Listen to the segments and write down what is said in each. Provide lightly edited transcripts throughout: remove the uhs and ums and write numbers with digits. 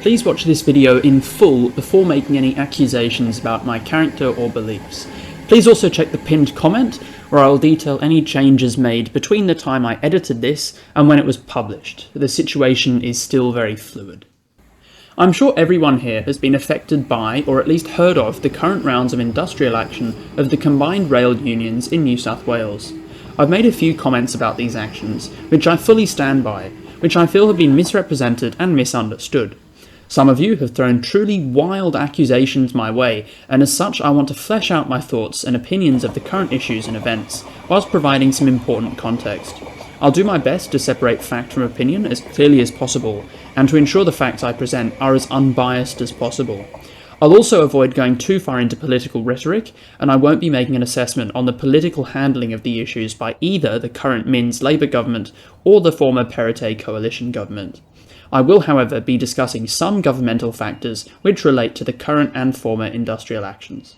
Please watch this video in full before making any accusations about my character or beliefs. Please also check the pinned comment, where I will detail any changes made between the time I edited this and when it was published. The situation is still very fluid. I'm sure everyone here has been affected by, or at least heard of, the current rounds of industrial action of the combined rail unions in New South Wales. I've made a few comments about these actions, which I fully stand by, which I feel have been misrepresented and misunderstood. Some of you have thrown truly wild accusations my way, and as such I want to flesh out my thoughts and opinions of the current issues and events, whilst providing some important context. I'll do my best to separate fact from opinion as clearly as possible, and to ensure the facts I present are as unbiased as possible. I'll also avoid going too far into political rhetoric, and I won't be making an assessment on the political handling of the issues by either the current Minns Labour government or the former Perrottet coalition government. I will, however, be discussing some governmental factors which relate to the current and former industrial actions.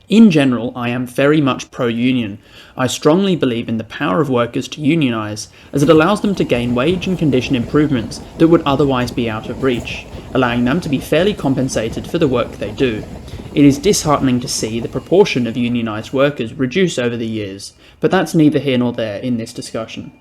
In general, I am very much pro-union. I strongly believe in the power of workers to unionise, as it allows them to gain wage and condition improvements that would otherwise be out of reach, allowing them to be fairly compensated for the work they do. It is disheartening to see the proportion of unionised workers reduce over the years, but that's neither here nor there in this discussion.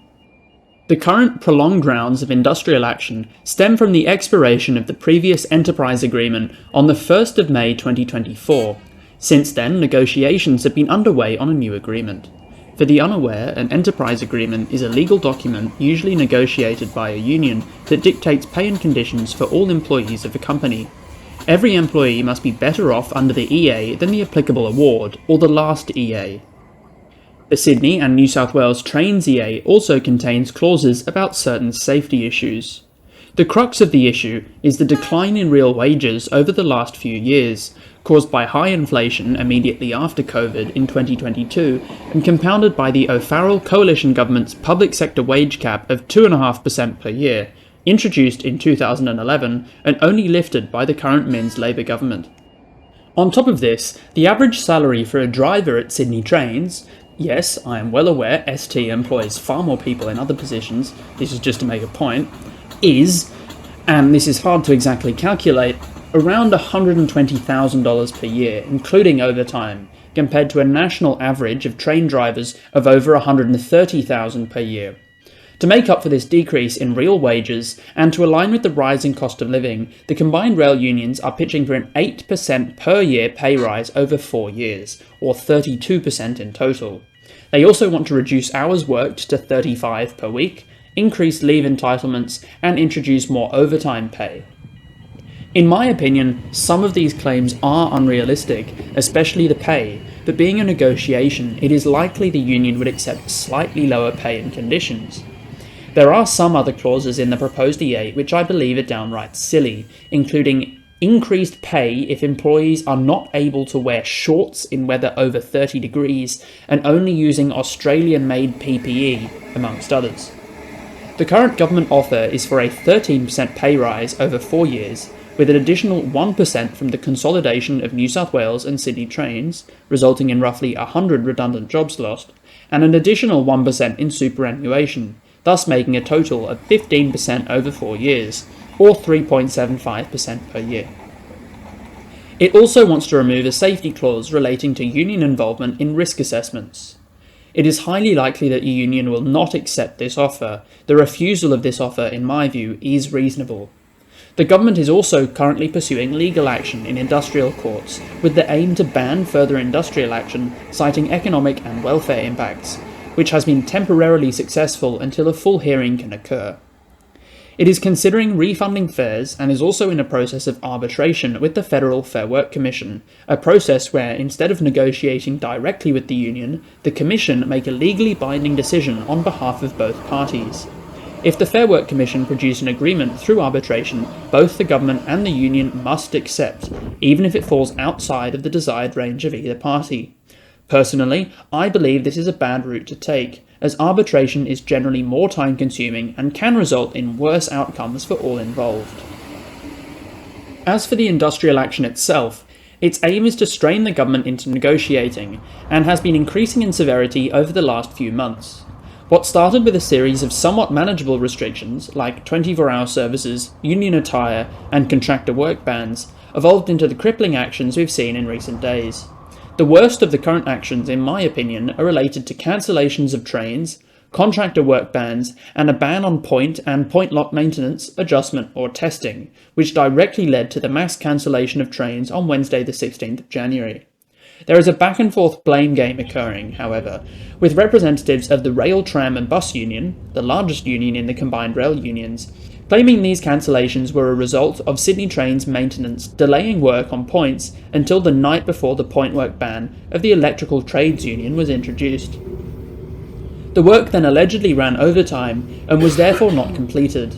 The current prolonged rounds of industrial action stem from the expiration of the previous enterprise agreement on the 1st of May 2024. Since then, negotiations have been underway on a new agreement. For the unaware, an enterprise agreement is a legal document usually negotiated by a union that dictates pay and conditions for all employees of a company. Every employee must be better off under the EA than the applicable award, or the last EA. The Sydney and New South Wales Trains EA also contains clauses about certain safety issues. The crux of the issue is the decline in real wages over the last few years, caused by high inflation immediately after COVID in 2022 and compounded by the O'Farrell coalition government's public sector wage cap of 2.5% per year, introduced in 2011 and only lifted by the current Minns Labour government. On top of this, the average salary for a driver at Sydney Trains — yes, I am well aware ST employs far more people in other positions, this is just to make a point — is, and this is hard to exactly calculate, around $120,000 per year, including overtime, compared to a national average of train drivers of over $130,000 per year. To make up for this decrease in real wages, and to align with the rising cost of living, the combined rail unions are pitching for an 8% per year pay rise over 4 years, or 32% in total. They also want to reduce hours worked to 35 per week, increase leave entitlements, and introduce more overtime pay. In my opinion, some of these claims are unrealistic, especially the pay, but being a negotiation, it is likely the union would accept slightly lower pay and conditions. There are some other clauses in the proposed EA which I believe are downright silly, including increased pay if employees are not able to wear shorts in weather over 30 degrees and only using Australian-made PPE, amongst others. The current government offer is for a 13% pay rise over 4 years, with an additional 1% from the consolidation of New South Wales and Sydney Trains, resulting in roughly 100 redundant jobs lost, and an additional 1% in superannuation, thus making a total of 15% over 4 years, or 3.75% per year. It also wants to remove a safety clause relating to union involvement in risk assessments. It is highly likely that a union will not accept this offer. The refusal of this offer, in my view, is reasonable. The government is also currently pursuing legal action in industrial courts, with the aim to ban further industrial action, citing economic and welfare impacts, which has been temporarily successful until a full hearing can occur. It is considering refunding fares and is also in a process of arbitration with the Federal Fair Work Commission, a process where, instead of negotiating directly with the union, the Commission make a legally binding decision on behalf of both parties. If the Fair Work Commission produce an agreement through arbitration, both the government and the union must accept, even if it falls outside of the desired range of either party. Personally, I believe this is a bad route to take, as arbitration is generally more time-consuming and can result in worse outcomes for all involved. As for the industrial action itself, its aim is to strain the government into negotiating, and has been increasing in severity over the last few months. What started with a series of somewhat manageable restrictions, like 24-hour services, union attire, and contractor work bans, evolved into the crippling actions we've seen in recent days. The worst of the current actions, in my opinion, are related to cancellations of trains, contractor work bans, and a ban on point and point lock maintenance, adjustment, or testing, which directly led to the mass cancellation of trains on Wednesday the 16th of January. There is a back-and-forth blame game occurring, however, with representatives of the Rail, Tram and Bus Union, the largest union in the combined rail unions, claiming these cancellations were a result of Sydney Trains maintenance delaying work on points until the night before the point work ban of the Electrical Trades Union was introduced. The work then allegedly ran overtime and was therefore not completed.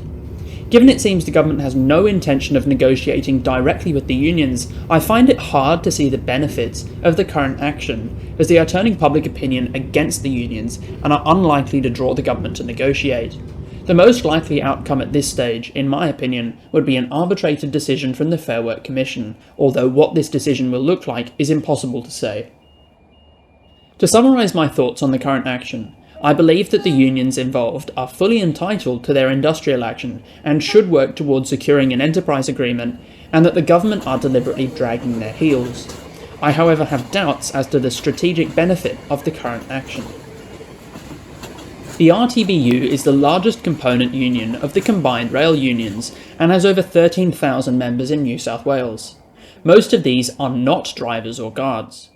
Given it seems the government has no intention of negotiating directly with the unions, I find it hard to see the benefits of the current action, as they are turning public opinion against the unions and are unlikely to draw the government to negotiate. The most likely outcome at this stage, in my opinion, would be an arbitrated decision from the Fair Work Commission, although what this decision will look like is impossible to say. To summarise my thoughts on the current action, I believe that the unions involved are fully entitled to their industrial action and should work towards securing an enterprise agreement, and that the government are deliberately dragging their heels. I, however, have doubts as to the strategic benefit of the current action. The RTBU is the largest component union of the combined rail unions and has over 13,000 members in New South Wales. Most of these are not drivers or guards.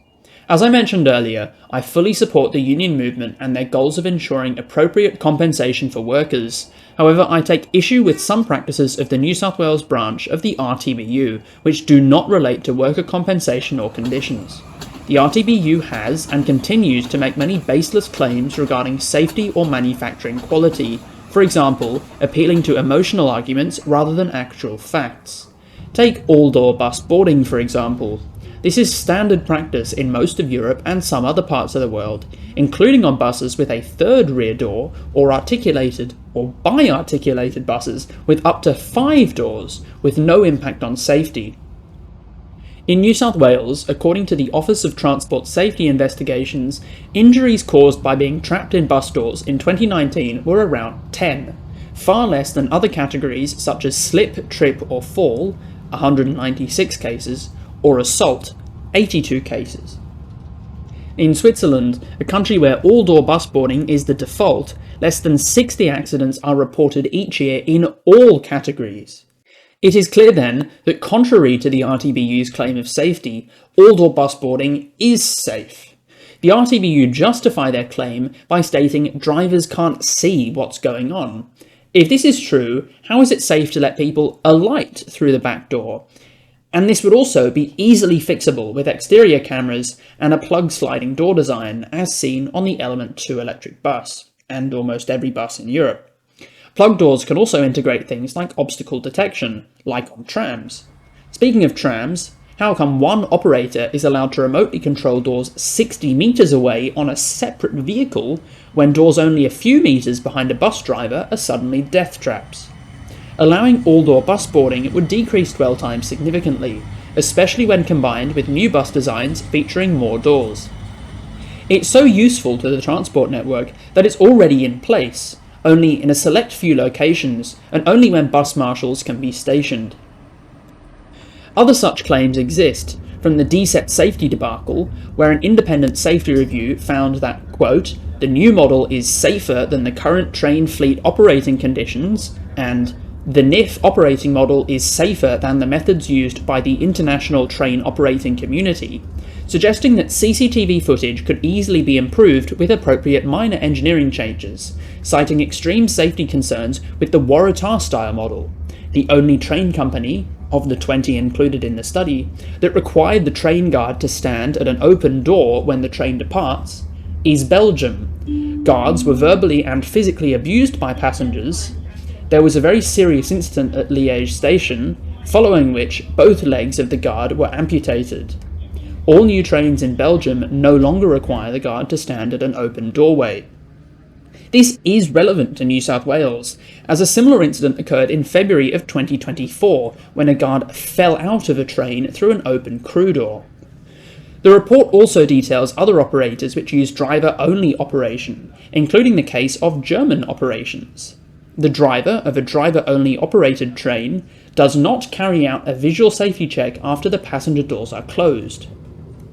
As I mentioned earlier, I fully support the union movement and their goals of ensuring appropriate compensation for workers. However, I take issue with some practices of the New South Wales branch of the RTBU, which do not relate to worker compensation or conditions. The RTBU has and continues to make many baseless claims regarding safety or manufacturing quality, for example, appealing to emotional arguments rather than actual facts. Take all-door bus boarding, for example. This is standard practice in most of Europe and some other parts of the world, including on buses with a third rear door, or articulated or bi-articulated buses with up to 5 doors, with no impact on safety. In New South Wales, according to the Office of Transport Safety Investigations, injuries caused by being trapped in bus doors in 2019 were around 10, far less than other categories such as slip, trip or fall, 196 cases, or assault, 82 cases. In Switzerland, a country where all-door bus boarding is the default, less than 60 accidents are reported each year in all categories. It is clear then that contrary to the RTBU's claim of safety, all-door bus boarding is safe. The RTBU justify their claim by stating drivers can't see what's going on. If this is true, how is it safe to let people alight through the back door? And this would also be easily fixable with exterior cameras and a plug sliding door design as seen on the Element 2 electric bus, and almost every bus in Europe. Plug doors can also integrate things like obstacle detection, like on trams. Speaking of trams, how come one operator is allowed to remotely control doors 60 metres away on a separate vehicle when doors only a few metres behind a bus driver are suddenly death traps? Allowing all-door bus boarding would decrease dwell time significantly, especially when combined with new bus designs featuring more doors. It's so useful to the transport network that it's already in place, only in a select few locations, and only when bus marshals can be stationed. Other such claims exist, from the DSET safety debacle, where an independent safety review found that, quote, the new model is safer than the current train fleet operating conditions, and the NIF operating model is safer than the methods used by the international train operating community, suggesting that CCTV footage could easily be improved with appropriate minor engineering changes, citing extreme safety concerns with the Waratah-style model, the only train company, of the 20 included in the study, that required the train guard to stand at an open door when the train departs, is Belgium. Guards were verbally and physically abused by passengers. There was a very serious incident at Liège station, following which both legs of the guard were amputated. All new trains in Belgium no longer require the guard to stand at an open doorway. This is relevant to New South Wales, as a similar incident occurred in February of 2024, when a guard fell out of a train through an open crew door. The report also details other operators which use driver-only operation, including the case of German operations. The driver of a driver-only operated train does not carry out a visual safety check after the passenger doors are closed.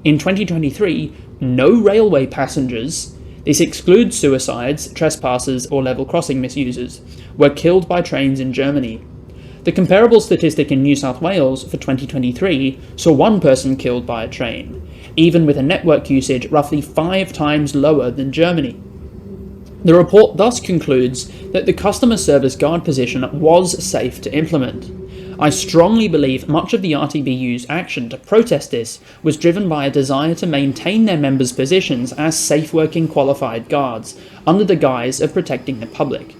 In 2023, no railway passengers, this excludes suicides, trespassers or level crossing misusers, were killed by trains in Germany. The comparable statistic in New South Wales for 2023 saw one person killed by a train, even with a network usage roughly 5 times lower than Germany. The report thus concludes that the customer service guard position was safe to implement. I strongly believe much of the RTBU's action to protest this was driven by a desire to maintain their members' positions as safe-working qualified guards, under the guise of protecting the public.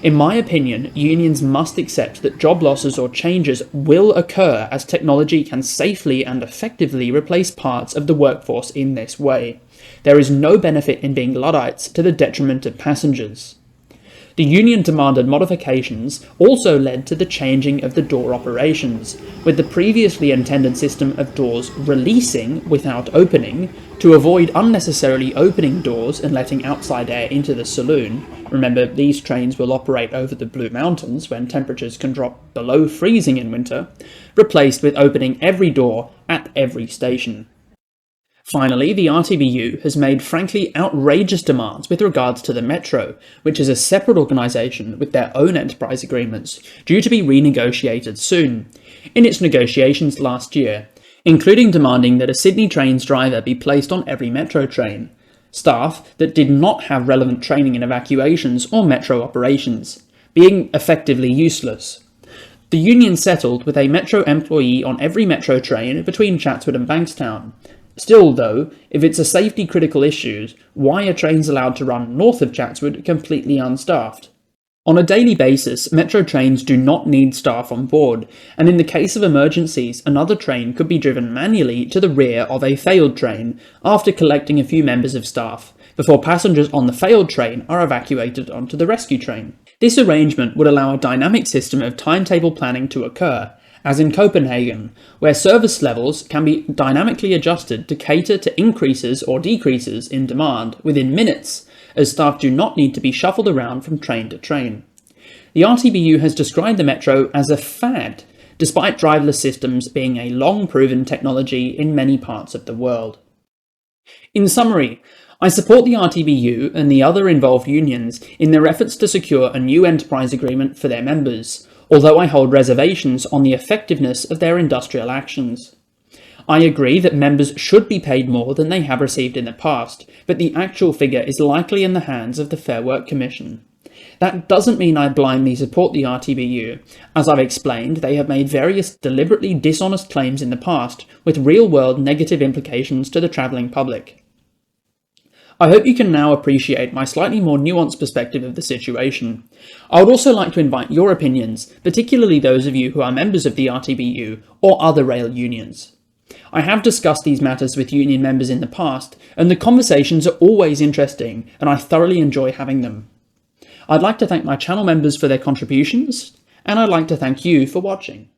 In my opinion, unions must accept that job losses or changes will occur as technology can safely and effectively replace parts of the workforce in this way. There is no benefit in being Luddites to the detriment of passengers. The union demanded modifications also led to the changing of the door operations, with the previously intended system of doors releasing without opening to avoid unnecessarily opening doors and letting outside air into the saloon. Remember, these trains will operate over the Blue Mountains when temperatures can drop below freezing in winter, replaced with opening every door at every station. Finally, the RTBU has made frankly outrageous demands with regards to the Metro, which is a separate organisation with their own enterprise agreements, due to be renegotiated soon. In its negotiations last year, including demanding that a Sydney Trains driver be placed on every Metro train, staff that did not have relevant training in evacuations or Metro operations, being effectively useless. The union settled with a Metro employee on every Metro train between Chatswood and Bankstown. Still, though, if it's a safety-critical issue, why are trains allowed to run north of Chatswood completely unstaffed? On a daily basis, Metro trains do not need staff on board, and in the case of emergencies, another train could be driven manually to the rear of a failed train after collecting a few members of staff, before passengers on the failed train are evacuated onto the rescue train. This arrangement would allow a dynamic system of timetable planning to occur, as in Copenhagen, where service levels can be dynamically adjusted to cater to increases or decreases in demand within minutes, as staff do not need to be shuffled around from train to train. The RTBU has described the Metro as a fad, despite driverless systems being a long-proven technology in many parts of the world. In summary, I support the RTBU and the other involved unions in their efforts to secure a new enterprise agreement for their members, although I hold reservations on the effectiveness of their industrial actions. I agree that members should be paid more than they have received in the past, but the actual figure is likely in the hands of the Fair Work Commission. That doesn't mean I blindly support the RTBU. As I've explained, they have made various deliberately dishonest claims in the past, with real-world negative implications to the travelling public. I hope you can now appreciate my slightly more nuanced perspective of the situation. I would also like to invite your opinions, particularly those of you who are members of the RTBU or other rail unions. I have discussed these matters with union members in the past, and the conversations are always interesting, and I thoroughly enjoy having them. I'd like to thank my channel members for their contributions, and I'd like to thank you for watching.